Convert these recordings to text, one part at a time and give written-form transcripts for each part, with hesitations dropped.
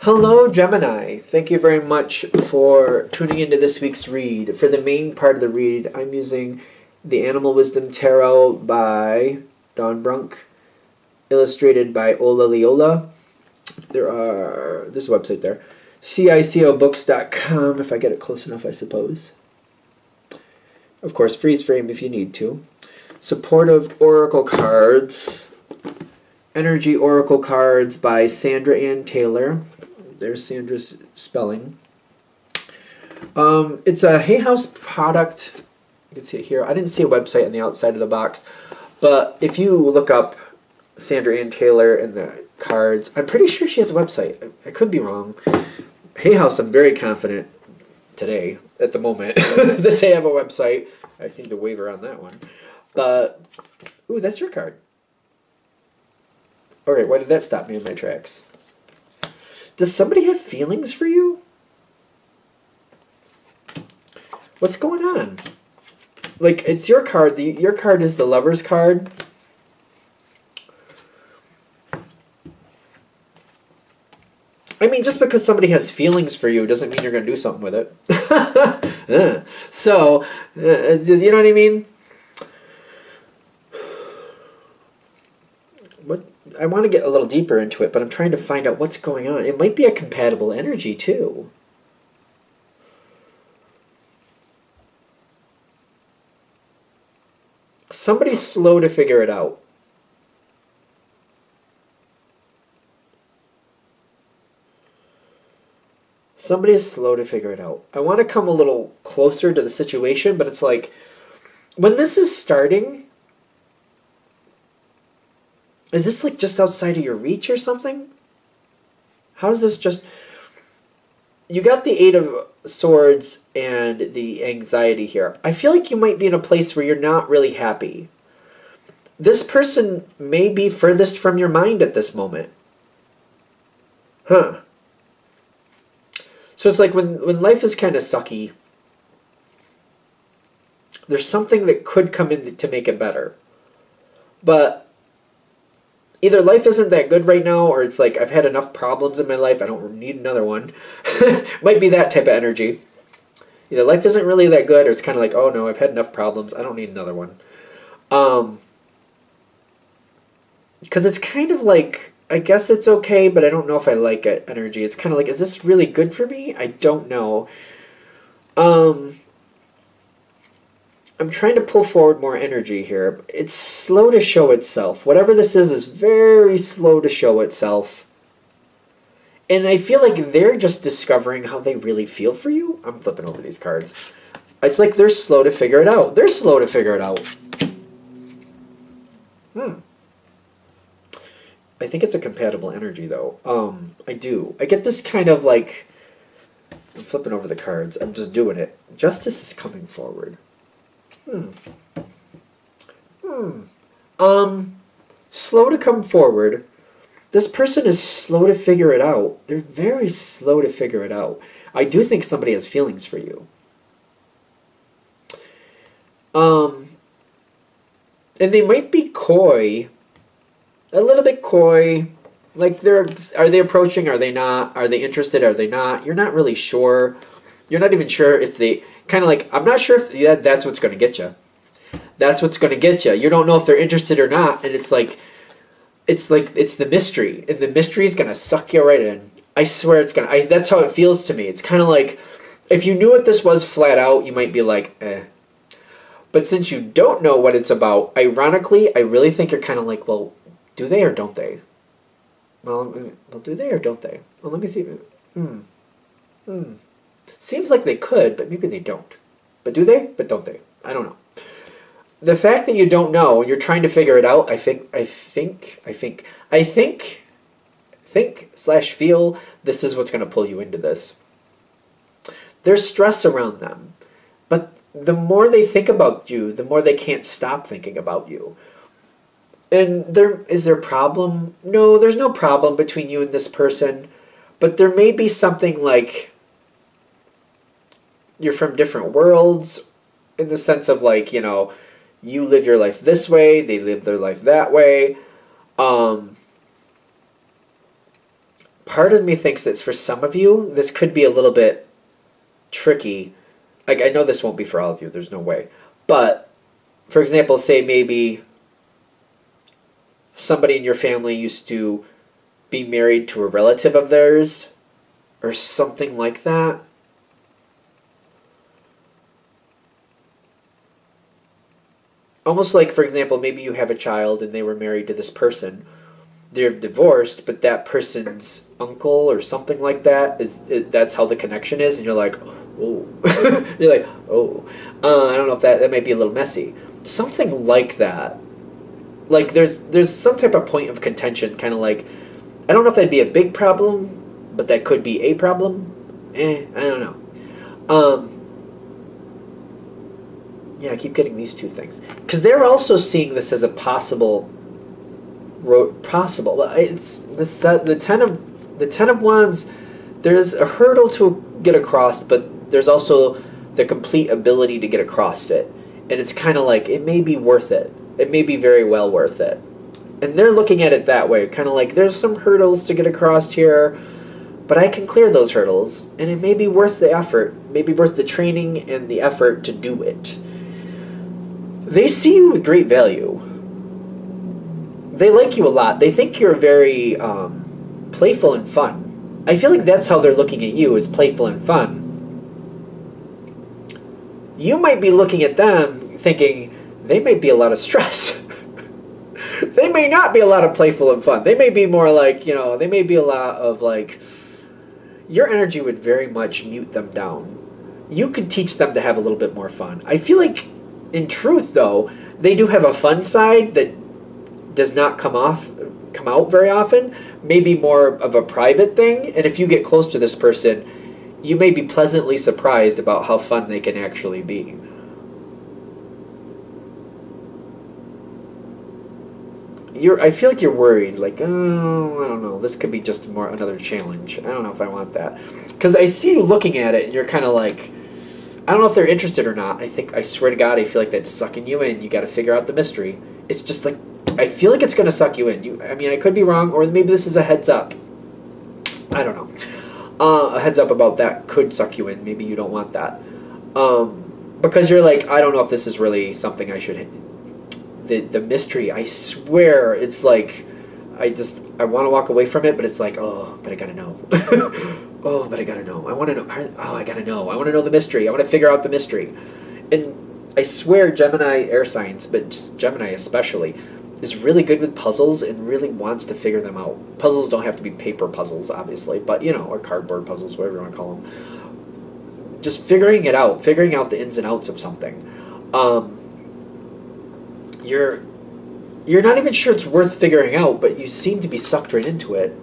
Hello, Gemini. Thank you very much for tuning into this week's read. For the main part of the read, I'm using the Animal Wisdom Tarot by Don Brunk, illustrated by Ola Leola. There's a website there, cicobooks.com, if I get it close enough, I suppose. Of course, freeze frame if you need to. Supportive Oracle cards. Energy Oracle cards by Sandra Ann Taylor. There's Sandra's spelling. It's a Hay House product. You can see it here. I didn't see a website on the outside of the box, but if you look up Sandra Ann Taylor and the cards, I'm pretty sure she has a website. I could be wrong. Hay House, I'm very confident today, at the moment, that they have a website. I seem to waver on that one. But, ooh, that's your card. Okay, why did that stop me in my tracks? Does somebody have feelings for you? What's going on? Like, it's your card. Your card is the Lover's card. I mean, just because somebody has feelings for you doesn't mean you're going to do something with it. So, you know what I mean? I want to get a little deeper into it, but I'm trying to find out what's going on. It might be a compatible energy, too. Somebody's slow to figure it out. Somebody is slow to figure it out. I want to come a little closer to the situation, but it's like, when this is starting, is this like just outside of your reach or something? How is this just... You got the Eight of Swords and the anxiety here. I feel like you might be in a place where you're not really happy. This person may be furthest from your mind at this moment. Huh. So it's like when life is kind of sucky, there's something that could come in to make it better. But either life isn't that good right now, or it's like, I've had enough problems in my life, I don't need another one. Might be that type of energy. Either life isn't really that good, or it's kind of like, oh no, I've had enough problems, I don't need another one. Because it's kind of like, I guess it's okay, but I don't know if I like it energy. It's kind of like, is this really good for me? I don't know. I'm trying to pull forward more energy here. It's slow to show itself. Whatever this is very slow to show itself. And I feel like they're just discovering how they really feel for you. I'm flipping over these cards. It's like they're slow to figure it out. They're slow to figure it out. I think it's a compatible energy, though. I do. I get this kind of like... I'm flipping over the cards. I'm just doing it. Justice is coming forward. Slow to come forward. This person is slow to figure it out. They're very slow to figure it out. I do think somebody has feelings for you. And they might be coy. A little bit coy. Like, are they approaching? Are they not? Are they interested? Are they not? You're not really sure. You're not even sure if they... Kind of like, I'm not sure if that's what's going to get you. That's what's going to get you. You don't know if they're interested or not, and it's the mystery, and the mystery is going to suck you right in. I swear it's going to. That's how it feels to me. It's kind of like, if you knew what this was flat out, you might be like, eh. But since you don't know what it's about, ironically, I really think you're kind of like, well, do they or don't they? Well, do they or don't they? Well, let me see. Seems like they could, but maybe they don't. But do they? But don't they? I don't know. The fact that you don't know and you're trying to figure it out, I think/feel this is what's going to pull you into this. There's stress around them. But the more they think about you, the more they can't stop thinking about you. And is there a problem? No, there's no problem between you and this person. But there may be something like... You're from different worlds, in the sense of like, you know, you live your life this way, they live their life that way. Part part of me thinks that for some of you, this could be a little bit tricky. I know this won't be for all of you. There's no way. But, for example, say maybe somebody in your family used to be married to a relative of theirs or something like that. Almost like, for example, maybe you have a child and they were married to this person. They're divorced, but that person's uncle or something like that that's how the connection is, and you're like, oh, you're like, oh, I don't know if that might be a little messy, something like that. Like there's some type of point of contention, kind of like, I don't know if that'd be a big problem, but that could be a problem. I don't know. Yeah, I keep getting these two things because they're also seeing this as a possible. It's the ten of wands. There's a hurdle to get across, but there's also the complete ability to get across it, and it's kind of like it may be worth it. It may be very well worth it, and they're looking at it that way, kind of like there's some hurdles to get across here, but I can clear those hurdles, and it may be worth the effort, maybe worth the training and the effort to do it. They see you with great value. They like you a lot. They think you're very playful and fun. I feel like that's how they're looking at you, as playful and fun. You might be looking at them thinking they might be a lot of stress. They may not be a lot of playful and fun. They may be more like, they may be a lot of like, your energy would very much mute them down. You could teach them to have a little bit more fun. I feel like, in truth, though, they do have a fun side that does not come out very often, maybe more of a private thing, and if you get close to this person, you may be pleasantly surprised about how fun they can actually be. I feel like you're worried, like, oh, I don't know, this could be just another challenge. I don't know if I want that. Because I see you looking at it, and you're kind of like, I don't know if they're interested or not. I swear to God, I feel like that's sucking you in. You got to figure out the mystery. It's just like, I feel like it's going to suck you in. I mean, I could be wrong, or maybe this is a heads up. I don't know. A heads up about that could suck you in. Maybe you don't want that. Because you're like, I don't know if this is really something I should... The mystery, I swear, it's like, I want to walk away from it, but it's like, oh, but I got to know. Oh, but I got to know. I want to know. Oh, I got to know. I want to know the mystery. I want to figure out the mystery. And I swear Gemini air signs, but just Gemini especially, is really good with puzzles and really wants to figure them out. Puzzles don't have to be paper puzzles, obviously, but, or cardboard puzzles, whatever you want to call them. Just figuring it out, figuring out the ins and outs of something. You're not even sure it's worth figuring out, but you seem to be sucked right into it.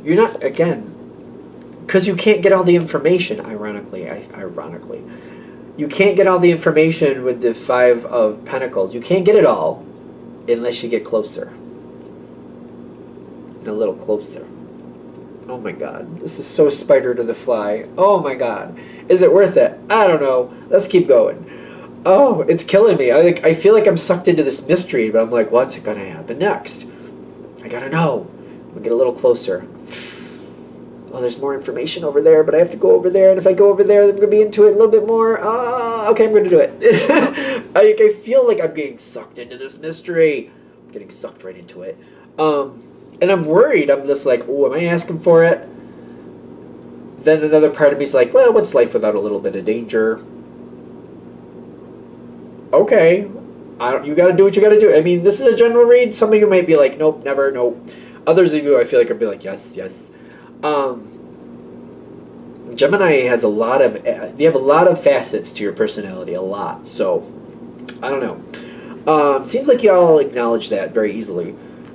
You're not, again, because you can't get all the information, ironically. You can't get all the information with the Five of Pentacles. You can't get it all unless you get closer. And a little closer. Oh my God. This is so spider to the fly. Oh my God. Is it worth it? I don't know. Let's keep going. Oh, it's killing me. I feel like I'm sucked into this mystery, but I'm like, what's going to happen next? I gotta know. We'll get a little closer. Oh, there's more information over there, but I have to go over there, and if I go over there, then I'm going to be into it a little bit more. Okay, I'm going to do it. I feel like I'm getting sucked into this mystery. I'm getting sucked right into it. And I'm worried. I'm just like, oh, am I asking for it? Then another part of me is like, well, what's life without a little bit of danger? Okay. You got to do what you got to do. I mean, this is a general read. Some of you might be like, nope, never, nope. Others of you, I feel like, I'd be like, yes, yes. Gemini has they have a lot of facets to your personality, a lot. So, I don't know. Seems like you all acknowledge that very easily.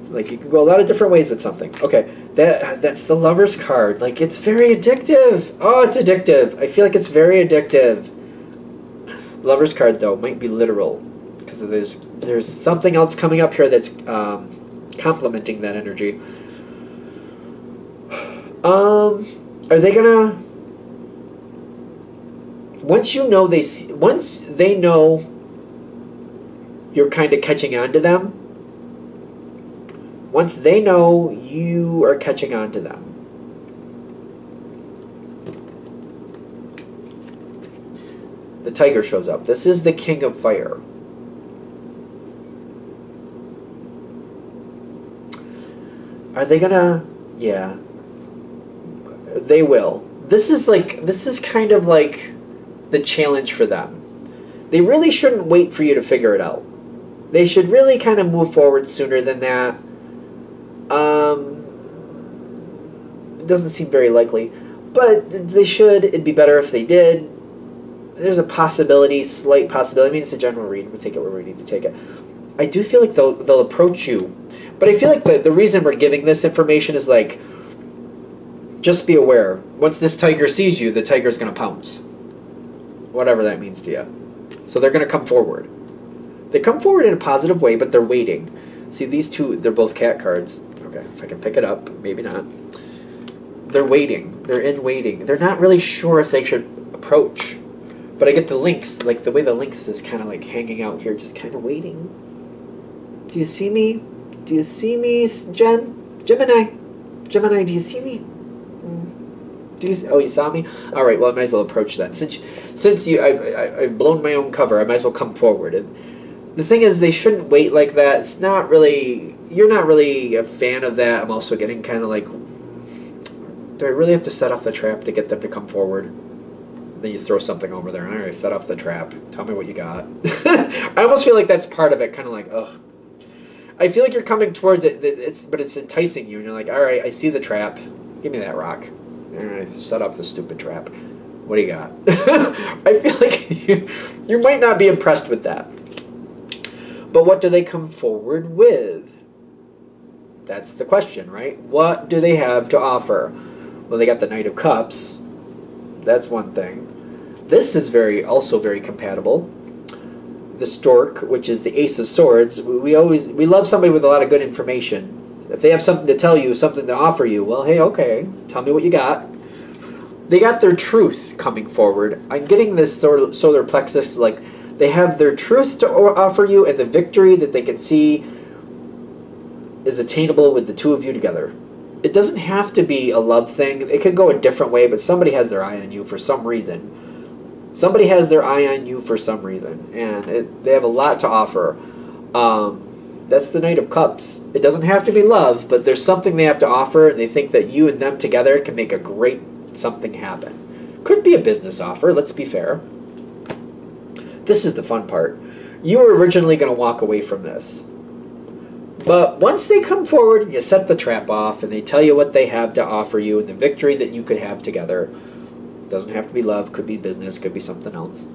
Like, you can go a lot of different ways with something. Okay, that's the Lover's card. Like, it's very addictive. Oh, it's addictive. I feel like it's very addictive. Lover's card, though, might be literal. Because there's something else coming up here that's complementing that energy. Are they gonna... Once they know you're kind of catching on to them, Once they know, you are catching on to them. The tiger shows up. This is the king of fire. Are they gonna... Yeah. They will. This is kind of like the challenge for them. They really shouldn't wait for you to figure it out. They should really kind of move forward sooner than that. It doesn't seem very likely. But they should. It'd be better if they did. There's a possibility, slight possibility. I mean, it's a general read. We'll take it where we need to take it. I do feel like they'll approach you. But I feel like the reason we're giving this information is like, just be aware. Once this tiger sees you, the tiger's going to pounce. Whatever that means to you. So they're going to come forward. They come forward in a positive way, but they're waiting. See, these two, they're both cat cards. Okay, if I can pick it up, maybe not. They're waiting. They're in waiting. They're not really sure if they should approach. But I get the lynx, like the way the lynx is kind of like hanging out here, just kind of waiting. Do you see me? Do you see me, Gemini? Gemini, do you see me? Oh, you saw me? All right, well, I might as well approach that. Since I've blown my own cover, I might as well come forward. And the thing is, they shouldn't wait like that. It's not really... You're not really a fan of that. I'm also getting kind of like... Do I really have to set off the trap to get them to come forward? Then you throw something over there. All right, set off the trap. Tell me what you got. I almost feel like that's part of it. Kind of like, ugh. I feel like you're coming towards it, but it's enticing you. And you're like, all right, I see the trap. Give me that rock. All right, set up the stupid trap. What do you got? I feel like you might not be impressed with that. But what do they come forward with? That's the question, right? What do they have to offer? Well, they got the Knight of Cups. That's one thing. This is also very compatible. The Stork, which is the Ace of Swords. We love somebody with a lot of good information. If they have something to tell you, something to offer you, well, hey, okay, tell me what you got. They got their truth coming forward. I'm getting this solar plexus, like they have their truth to offer you and the victory that they can see is attainable with the two of you together. It doesn't have to be a love thing. It could go a different way, but somebody has their eye on you for some reason. Somebody has their eye on you for some reason, and they have a lot to offer. That's the Knight of Cups. It doesn't have to be love, but there's something they have to offer, and they think that you and them together can make a great something happen. Could be a business offer, let's be fair. This is the fun part. You were originally going to walk away from this. But once they come forward, you set the trap off, and they tell you what they have to offer you and the victory that you could have together. Doesn't have to be love, could be business, could be something else.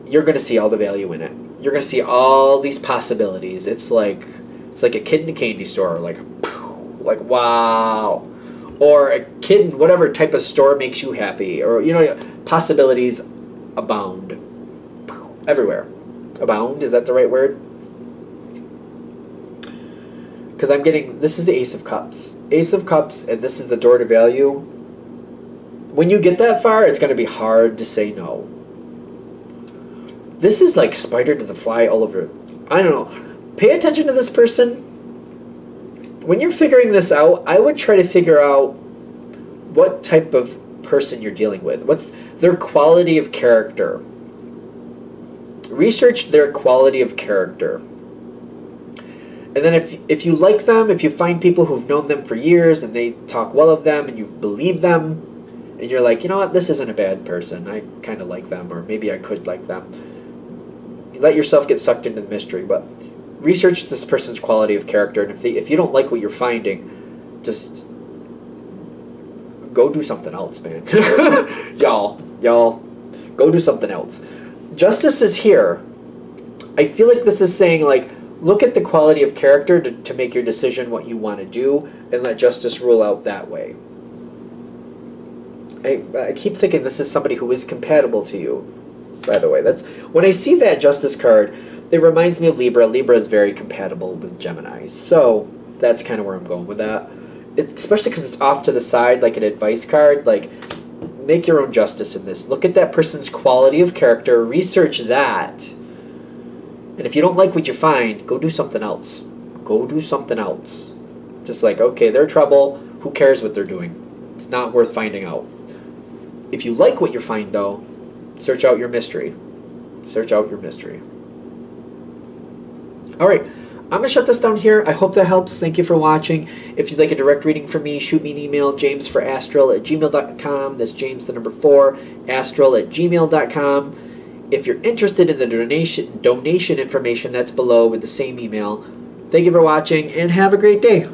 You're going to see all the value in it. You're going to see all these possibilities. It's like a kid in a candy store, like wow. Or a kid in whatever type of store makes you happy, or possibilities abound everywhere. Abound, is that the right word? Because I'm getting, this is the Ace of Cups. Ace of Cups, and this is the door to value. When you get that far, it's going to be hard to say no. This is like spider to the fly all over. I don't know. Pay attention to this person. When you're figuring this out, I would try to figure out what type of person you're dealing with. What's their quality of character. Research their quality of character. And then if you like them, if you find people who've known them for years and they talk well of them and you believe them, and you're like, you know what, this isn't a bad person. I kind of like them, or maybe I could like them. You let yourself get sucked into the mystery, but research this person's quality of character, and if you don't like what you're finding, just go do something else, man. y'all, go do something else. Justice is here. I feel like this is saying, like, look at the quality of character to make your decision what you want to do, and let justice rule out that way. I keep thinking this is somebody who is compatible to you, by the way. That's when I see that Justice card, it reminds me of Libra. Libra is very compatible with Gemini. So that's kind of where I'm going with that. Especially because it's off to the side like an advice card. Like, make your own justice in this. Look at that person's quality of character. Research that. And if you don't like what you find, go do something else. go do something else. Just like, okay, they're trouble. Who cares what they're doing? It's not worth finding out. If you like what you find, though, search out your mystery. Search out your mystery. All right. I'm going to shut this down here. I hope that helps. Thank you for watching. If you'd like a direct reading from me, shoot me an email, jamesforastral@gmail.com. That's James, the number 4, astral@gmail.com. If you're interested in the donation information, that's below with the same email. Thank you for watching, and have a great day.